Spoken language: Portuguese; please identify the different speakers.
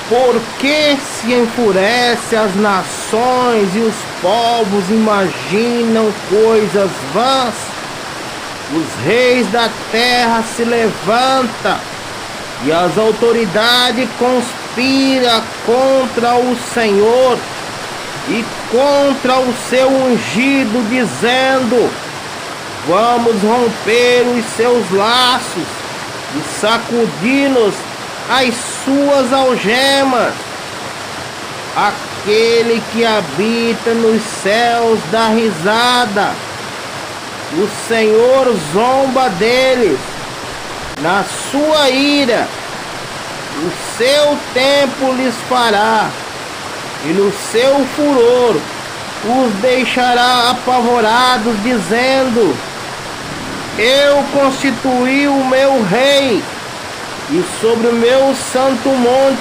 Speaker 1: Porque se enfurece as nações e os povos imaginam coisas vãs? Os reis da terra se levantam e as autoridades conspiram contra o Senhor e contra o seu ungido, dizendo: vamos romper os seus laços e sacudir-nos as suas algemas. Aquele que habita nos céus dá risada. O Senhor zomba deles. Na sua ira, o seu tempo lhes fará, e no seu furor os deixará apavorados, dizendo: eu constituí o meu rei, e sobre o meu santo monte